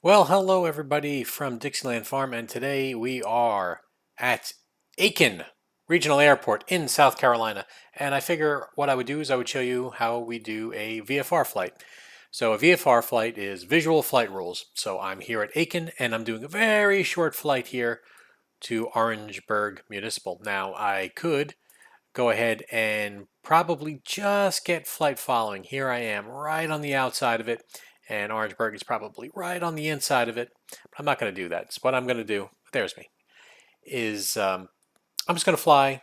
Well, hello everybody from Dixieland Farm, and today we are at Aiken Regional Airport in South Carolina. And I figure what I would do is I would show you how we do a VFR flight. So a VFR flight is visual flight rules. So I'm here at Aiken and I'm doing a very short flight here to Orangeburg Municipal. Now I could go ahead and probably just get flight following. Here I am right on the outside of it, and Orangeburg is probably right on the inside of it. But I'm not going to do that. So what I'm going to do, there's me, is I'm just going to fly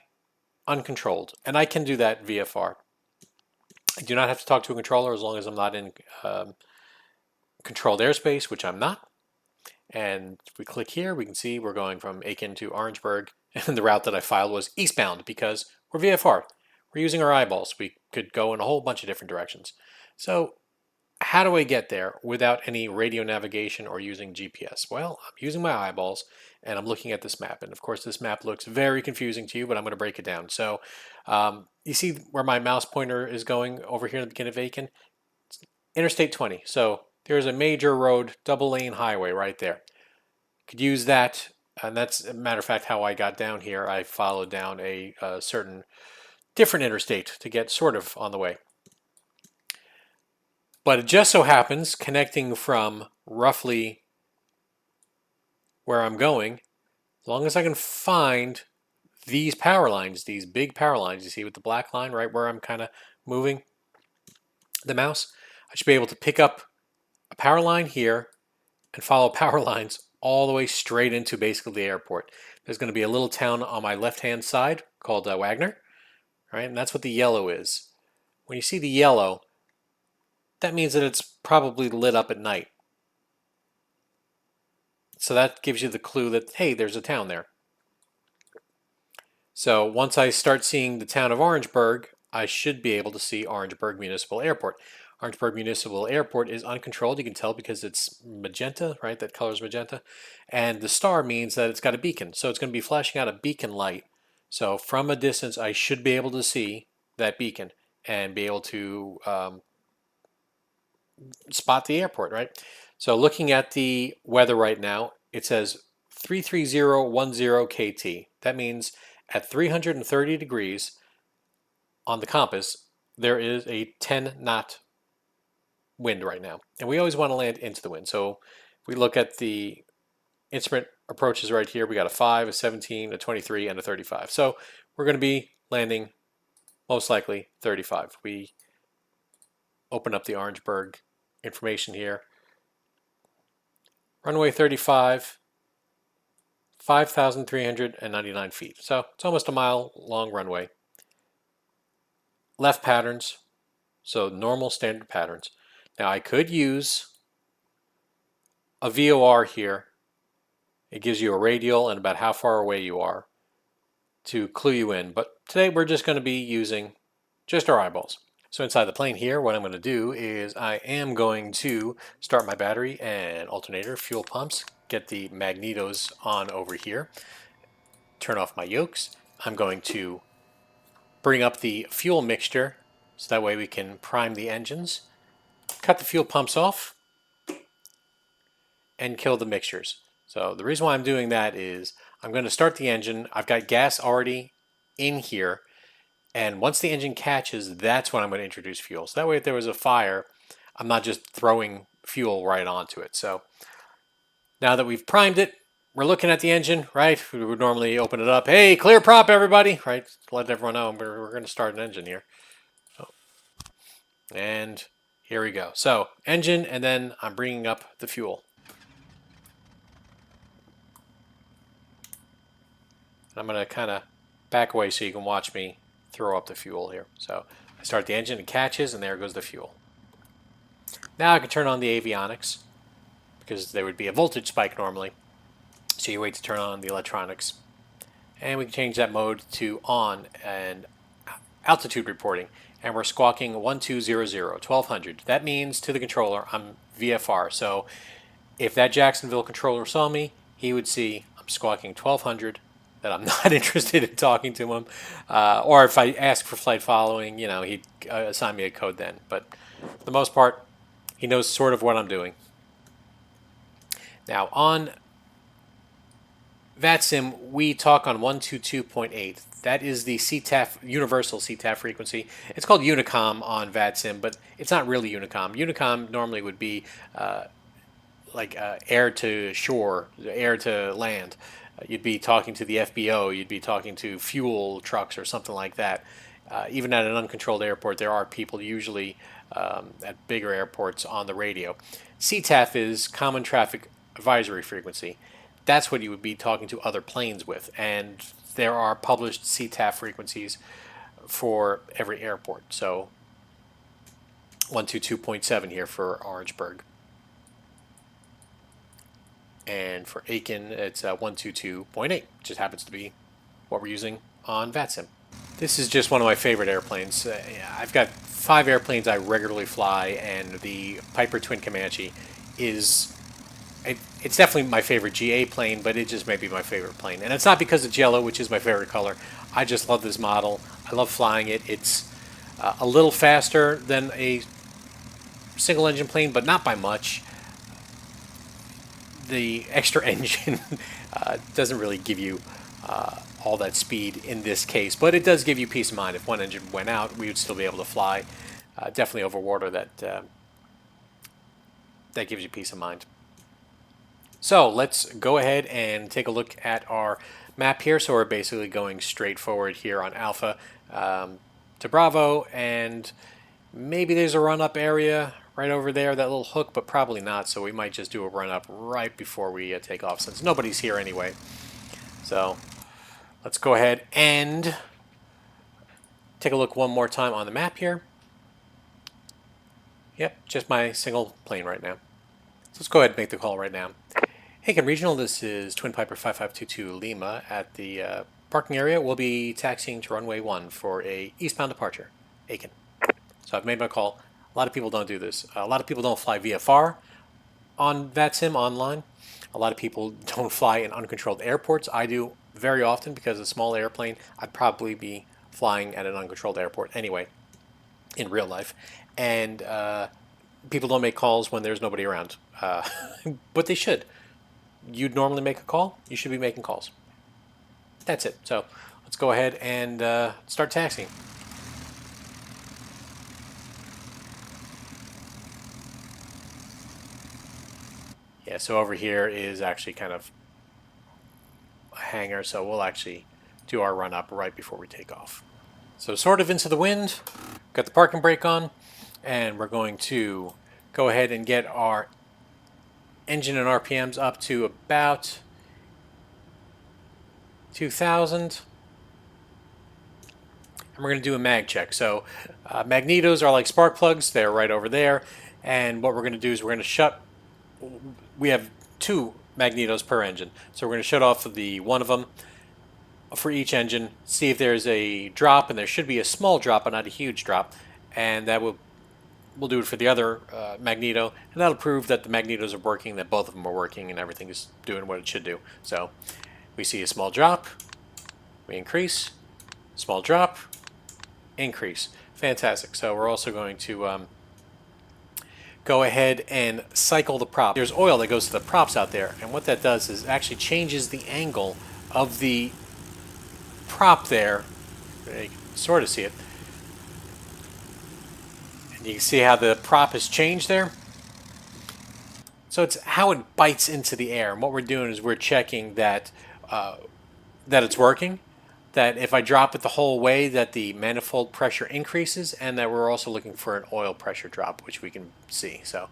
uncontrolled, and I can do that VFR. I do not have to talk to a controller as long as I'm not in controlled airspace, which I'm not. And if we click here, we can see we're going from Aiken to Orangeburg, and the route that I filed was eastbound because we're VFR. We're using our eyeballs. We could go in a whole bunch of different directions. So how do I get there without any radio navigation or using GPS? Well, I'm using my eyeballs and I'm looking at this map. And of course, this map looks very confusing to you, but I'm going to break it down. So you see where my mouse pointer is going over here in the beginning of Aiken? Interstate 20. So there's a major road, double lane highway right there. Could use that, and that's a matter of fact how I got down here. I followed down a certain different interstate to get sort of on the way. But it just so happens connecting from roughly where I'm going, as long as I can find these power lines, these big power lines, you see with the black line right where I'm kind of moving the mouse, I should be able to pick up a power line here and follow power lines all the way straight into basically the airport. There's going to be a little town on my left-hand side called Wagner, right? And that's what the yellow is. When you see the yellow, that means that it's probably lit up at night. So that gives you the clue that, hey, there's a town there. So once I start seeing the town of Orangeburg, I should be able to see Orangeburg Municipal Airport. Orangeburg Municipal Airport is uncontrolled. You can tell because it's magenta, right? That color is magenta. And the star means that it's got a beacon. So it's going to be flashing out a beacon light. So from a distance, I should be able to see that beacon and be able to spot the airport, right? So looking at the weather right now, it says 33010 KT. That means at 330 degrees on the compass, there is a 10 knot wind right now. And we always want to land into the wind. So if we look at the instrument approaches right here, we got a 5, a 17, a 23, and a 35. So we're going to be landing most likely 35. We open up the Orangeburg information here. Runway 35, 5,399 feet. So it's almost a mile long runway. Left patterns, so normal standard patterns. Now I could use a VOR here. It gives you a radial and about how far away you are to clue you in. But today we're just going to be using just our eyeballs. So inside the plane here, what I'm going to do is I am going to start my battery and alternator, fuel pumps, get the magnetos on over here, turn off my yokes. I'm going to bring up the fuel mixture so that way we can prime the engines, cut the fuel pumps off, and kill the mixtures. So the reason why I'm doing that is I'm going to start the engine. I've got gas already in here. And once the engine catches, that's when I'm going to introduce fuel. So that way if there was a fire, I'm not just throwing fuel right onto it. So now that we've primed it, we're looking at the engine, right? We would normally open it up. Hey, clear prop, everybody, right? Let everyone know we're going to start an engine here. And here we go. So engine, and then I'm bringing up the fuel. I'm going to kind of back away so you can watch me throw up the fuel here. So I start the engine, it catches, and there goes the fuel. Now I can turn on the avionics because there would be a voltage spike normally. So you wait to turn on the electronics. And we can change that mode to on and altitude reporting. And we're squawking 1200, 1200. That means to the controller, I'm VFR. So if that Jacksonville controller saw me, he would see I'm squawking 1200, that I'm not interested in talking to him. Or if I ask for flight following, he'd assign me a code then. But for the most part, he knows sort of what I'm doing. Now on VATSIM, we talk on 122.8. That is the CTAF, universal CTAF frequency. It's called Unicom on VATSIM, but it's not really Unicom. Unicom normally would be air to shore, air to land. You'd be talking to the FBO, you'd be talking to fuel trucks or something like that. Even at an uncontrolled airport, there are people usually at bigger airports on the radio. CTAF is Common Traffic Advisory Frequency. That's what you would be talking to other planes with. And there are published CTAF frequencies for every airport. So 122.7 here for Orangeburg. And for Aiken, it's 122.8. Just happens to be what we're using on VATSIM. This is just one of my favorite airplanes. I've got 5 airplanes I regularly fly, and the Piper Twin Comanche is... It's definitely my favorite GA plane, but it just may be my favorite plane. And it's not because it's yellow, which is my favorite color. I just love this model. I love flying it. It's a little faster than a single engine plane, but not by much. The extra engine doesn't really give you all that speed in this case, but it does give you peace of mind. If one engine went out, we would still be able to fly. Definitely over water, that gives you peace of mind. So let's go ahead and take a look at our map here. So we're basically going straight forward here on Alpha to Bravo, and maybe there's a run-up area right over there, that little hook, but probably not. So we might just do a run-up right before we take off, since nobody's here anyway. So let's go ahead and take a look one more time on the map here. Yep, just my single plane right now. So let's go ahead and make the call right now. Aiken Regional, this is Twin Piper 5522 Lima at the parking area. We'll be taxiing to runway 1 for a eastbound departure, Aiken. So I've made my call. A lot of people don't do this. A lot of people don't fly VFR on VATSIM online. A lot of people don't fly in uncontrolled airports. I do very often because it's a small airplane. I'd probably be flying at an uncontrolled airport anyway in real life. And people don't make calls when there's nobody around. But they should. You'd normally make a call. You should be making calls. That's it. So let's go ahead and start taxiing. Yeah, so over here is actually kind of a hangar, so we'll actually do our run up right before we take off. So sort of into the wind, got the parking brake on, and we're going to go ahead and get our engine and RPMs up to about 2,000. And we're going to do a mag check. So magnetos are like spark plugs. They're right over there. And what we're going to do is we're going to shut... We have 2 magnetos per engine. So we're going to shut off the one of them for each engine, see if there's a drop, and there should be a small drop, but not a huge drop. And that we'll do it for the other magneto, and that'll prove that the magnetos are working, that both of them are working, and everything is doing what it should do. So we see a small drop, we increase, small drop, increase. Fantastic. So we're also going to go ahead and cycle the prop. There's oil that goes to the props out there, and what that does is actually changes the angle of the prop there. You can sort of see it. And you can see how the prop has changed there. So it's how it bites into the air. And what we're doing is we're checking that that it's working, that if I drop it the whole way, that the manifold pressure increases, and that we're also looking for an oil pressure drop, which we can see. So,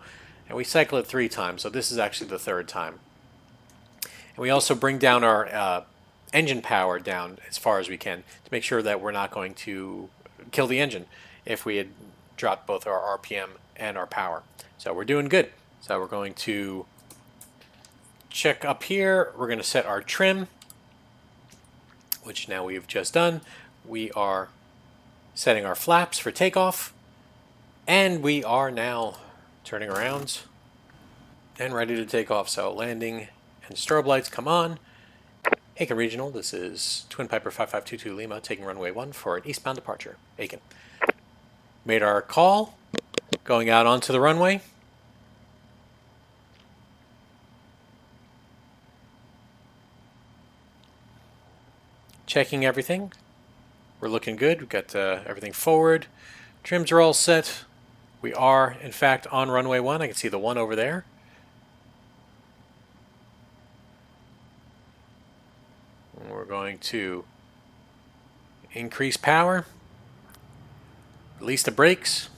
and we cycle it 3 times, so this is actually the 3rd time. And we also bring down our engine power down as far as we can to make sure that we're not going to kill the engine if we had dropped both our RPM and our power. So we're doing good. So we're going to check up here. We're going to set our trim, which now we've just done. We are setting our flaps for takeoff, and we are now turning around and ready to take off. So landing and strobe lights come on. Aiken Regional, this is Twin Piper 5522 Lima, taking runway 1 for an eastbound departure, Aiken. Made our call, going out onto the runway. checking everything. We're looking good. We've got everything forward. Trims are all set. We are, in fact, on runway 1. I can see the 1 over there. And we're going to increase power, release the brakes.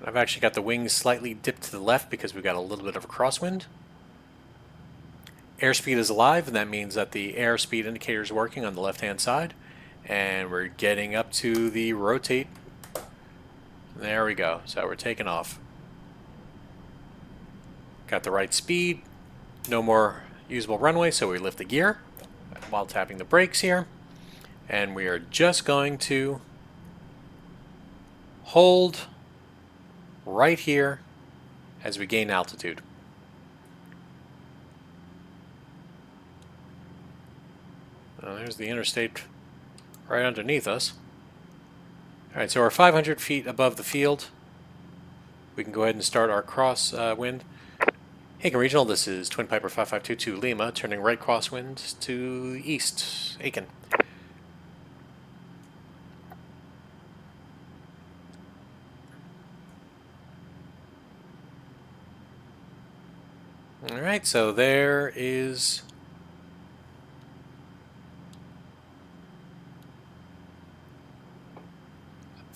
I've actually got the wings slightly dipped to the left because we've got a little bit of a crosswind. Airspeed is alive, and that means that the airspeed indicator is working on the left-hand side. And we're getting up to the rotate. There we go. So we're taking off. Got the right speed. No more usable runway, so we lift the gear while tapping the brakes here. And we are just going to hold right here as we gain altitude. There's the interstate right underneath us. Alright, so we're 500 feet above the field. We can go ahead and start our crosswind. Aiken Regional, this is Twin Piper 5522 Lima, turning right crosswind to east, Aiken. Alright, so there is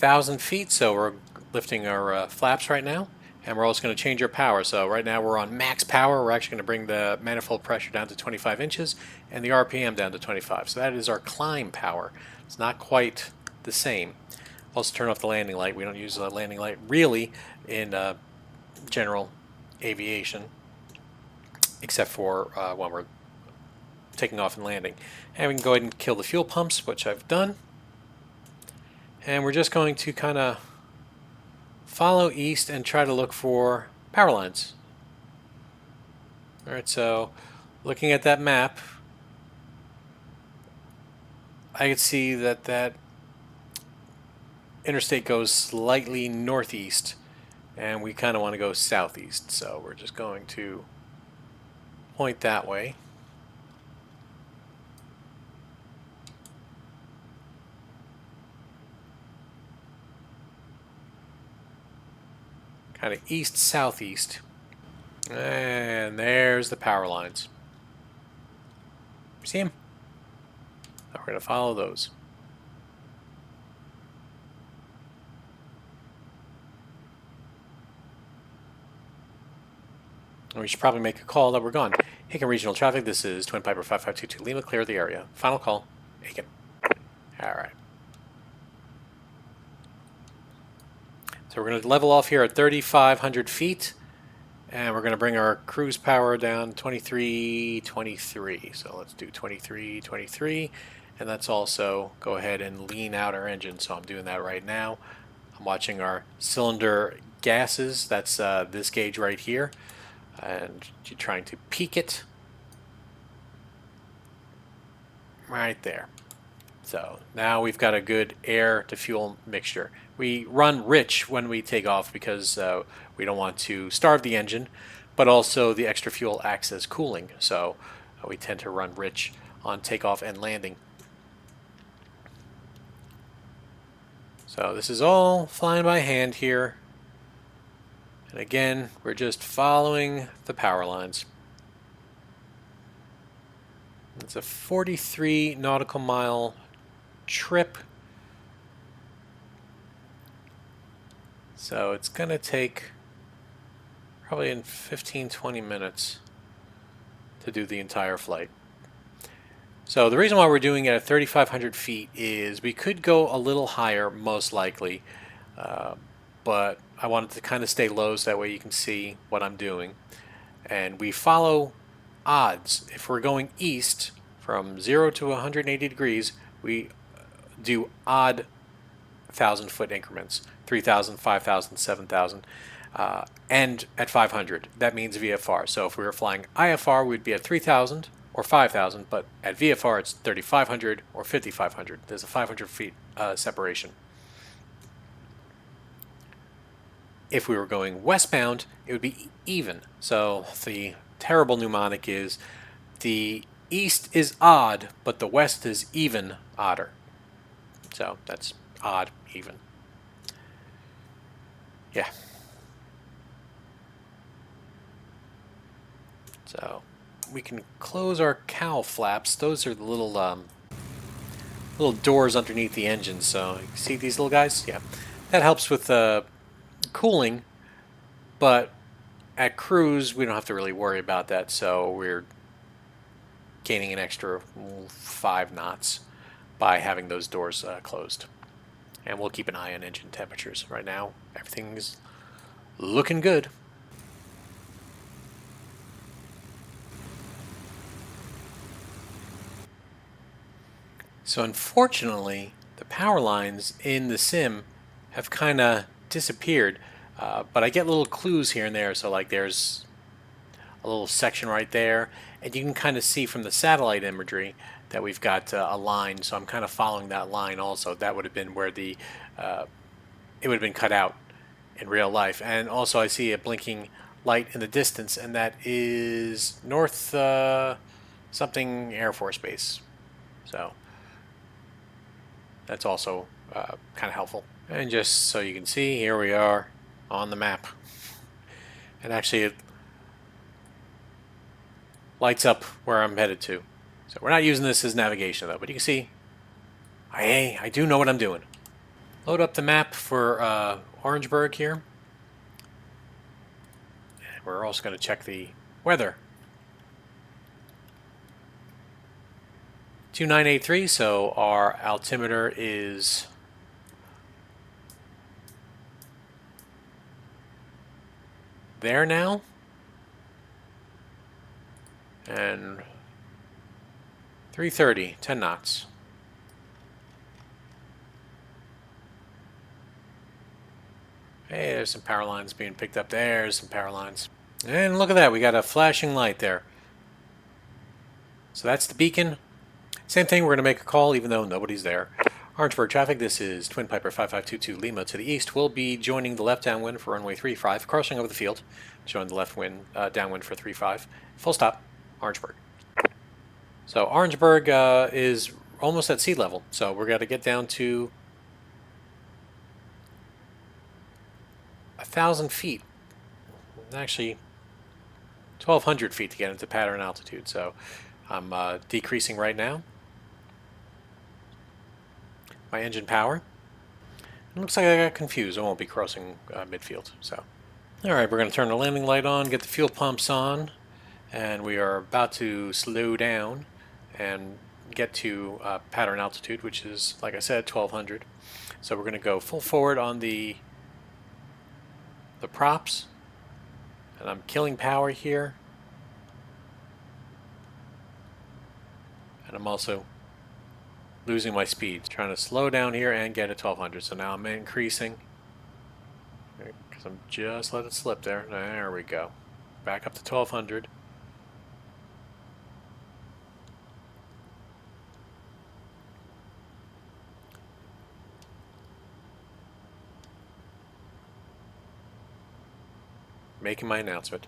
1,000 feet, so we're lifting our flaps right now, and we're also going to change our power. So right now we're on max power. We're actually going to bring the manifold pressure down to 25 inches and the RPM down to 25. So that is our climb power. It's not quite the same. Also turn off the landing light. We don't use the landing light really in general aviation, except for when we're taking off and landing. And we can go ahead and kill the fuel pumps, which I've done. And we're just going to kind of follow east and try to look for power lines. Alright, so looking at that map, I can see that that interstate goes slightly northeast, and we kind of want to go southeast. So we're just going to point that way. Kind of east-southeast. And there's the power lines. See them? Now we're going to follow those. And we should probably make a call that we're gone. Aiken Regional Traffic, this is Twin Piper 5522 Lima, clear the area. Final call, Aiken. Alright. So we're going to level off here at 3,500 feet, and we're going to bring our cruise power down 2323. So let's do 2323, and let's also go ahead and lean out our engine. So I'm doing that right now. I'm watching our cylinder gases. That's this gauge right here, and you're trying to peak it right there. So now we've got a good air to fuel mixture. We run rich when we take off because we don't want to starve the engine, but also the extra fuel acts as cooling. So we tend to run rich on takeoff and landing. So this is all flying by hand here. And again, we're just following the power lines. It's a 43 nautical mile trip. So it's going to take probably in 15-20 minutes to do the entire flight. So the reason why we're doing it at 3,500 feet is we could go a little higher, most likely, but I wanted to kind of stay low so that way you can see what I'm doing. And we follow odds. If we're going east from 0 to 180 degrees, we do odd 1,000-foot increments, 3,000, 5,000, 7,000, and at 500. That means VFR. So if we were flying IFR, we'd be at 3,000 or 5,000, but at VFR it's 3,500 or 5,500. There's a 500 feet separation. If we were going westbound, it would be even. So the terrible mnemonic is the east is odd, but the west is even odder. So that's odd, even. Yeah. So we can close our cowl flaps. Those are the little little doors underneath the engine. So you see these little guys? Yeah. That helps with cooling, but at cruise we don't have to really worry about that. So we're gaining an extra 5 knots by having those doors closed. And we'll keep an eye on engine temperatures. Right now, everything's looking good. So unfortunately, the power lines in the sim have kind of disappeared. But I get little clues here and there. So like there's a little section right there. And you can kind of see from the satellite imagery that we've got a line. So I'm kind of following that line also. That would have been where the it would have been cut out in real life. And also I see a blinking light in the distance, and that is North something Air Force Base. So that's also kind of helpful. And just so you can see, here we are on the map. And actually it lights up where I'm headed to. So we're not using this as navigation though, but you can see I do know what I'm doing. Load up the map for Orangeburg here. And we're also going to check the weather. 2983, so our altimeter is there now. And 330, 10 knots. Hey, there's some power lines being picked up. There's some power lines. And look at that, we got a flashing light there. So that's the beacon. Same thing, we're going to make a call even though nobody's there. Orangeburg traffic, this is Twin Piper 5522 Lima to the east. We'll be joining the left downwind for runway 35, crossing over the field. Join the left wind downwind for 35. Full stop, Orangeburg. So Orangeburg is almost at sea level, so we're going to get down to 1,000 feet. Actually, 1,200 feet to get into pattern altitude. So I'm decreasing right now my engine power. It looks like I got confused. I won't be crossing midfield. So, all right, we're going to turn the landing light on, get the fuel pumps on, and we are about to slow down and get to pattern altitude, which is, like I said, 1,200. So we're going to go full forward on the props, and I'm killing power here, and I'm also losing my speed, trying to slow down here and get at 1,200. So now I'm increasing because I'm just let it slip there. There we go. Back up to 1,200. Making my announcement.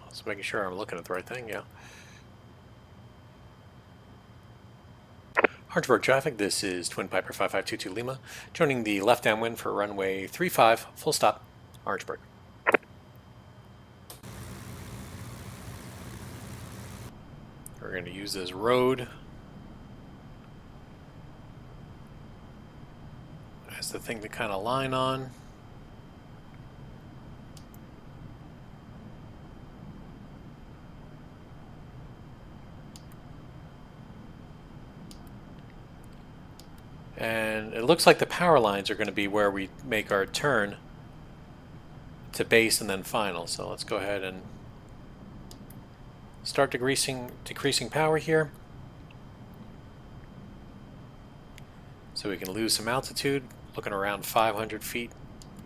Also making sure I'm looking at the right thing, yeah. Orangeburg traffic, this is Twin Piper 5522 Lima, joining the left downwind for runway 35, full stop, Orangeburg. We're going to use this road as the thing to kind of line on. And it looks like the power lines are going to be where we make our turn to base and then final. So let's go ahead and start decreasing power here. So we can lose some altitude, looking around 500 feet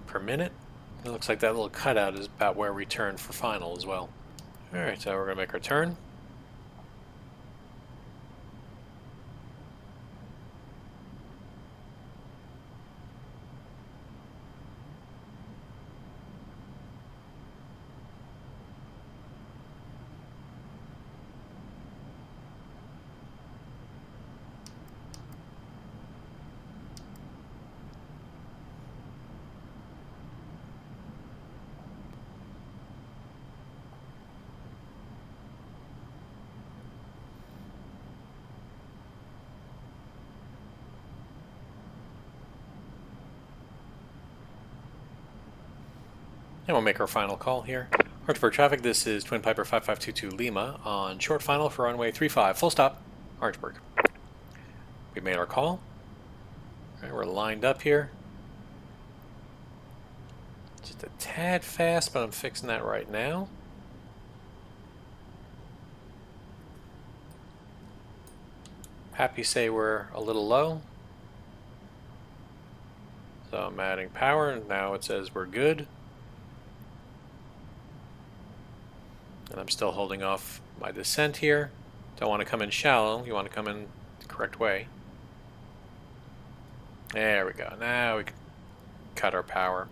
per minute. It looks like that little cutout is about where we turn for final as well. Alright, so we're going to make our turn. And we'll make our final call here. Orangeburg traffic, this is Twin Piper 5522 Lima on short final for runway 35, full stop, Orangeburg. We made our call. All right, we're lined up here. Just a tad fast, but I'm fixing that right now. Happy say we're a little low. So I'm adding power, and now it says we're good. And I'm still holding off my descent here. Don't want to come in shallow, you want to come in the correct way. There we go. Now we can cut our power.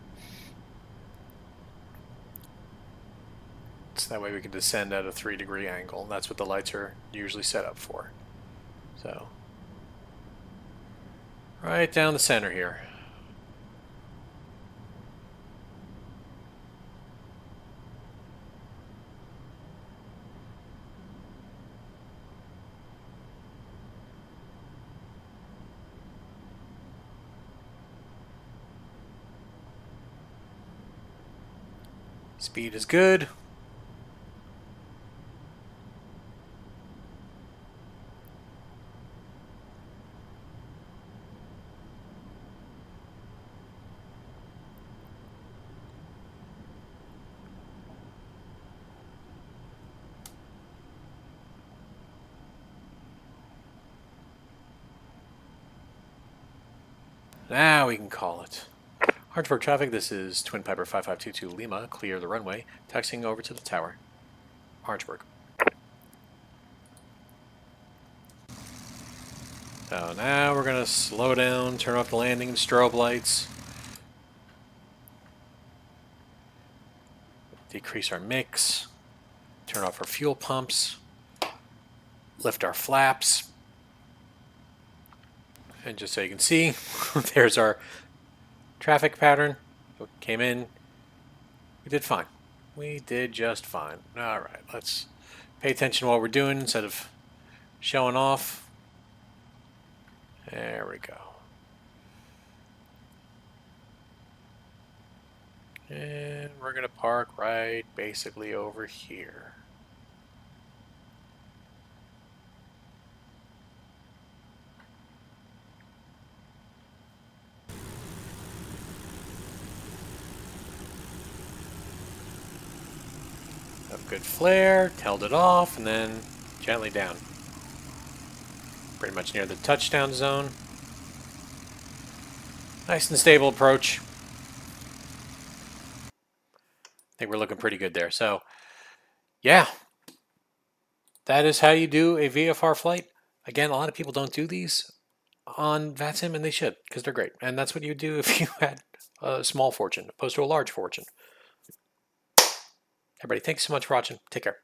So that way we can descend at a 3-degree angle. That's what the lights are usually set up for. So, right down the center here. Speed is good. Now we can call it. Orangeburg traffic, this is Twin Piper 5522 Lima, clear the runway, taxiing over to the tower. Orangeburg. So now we're going to slow down, turn off the landing and strobe lights. Decrease our mix. Turn off our fuel pumps. Lift our flaps. And just so you can see, there's our traffic pattern. Came in. We did fine. We did just fine. All right, let's pay attention to what we're doing instead of showing off. There we go. And we're going to park right basically over here. Have good flare, tailed it off, and then gently down. Pretty much near the touchdown zone. Nice and stable approach. I think we're looking pretty good there. So, yeah, that is how you do a VFR flight. Again, a lot of people don't do these on VATSIM, and they should, because they're great. And that's what you would do if you had a small fortune, opposed to a large fortune. Everybody, thanks so much for watching. Take care.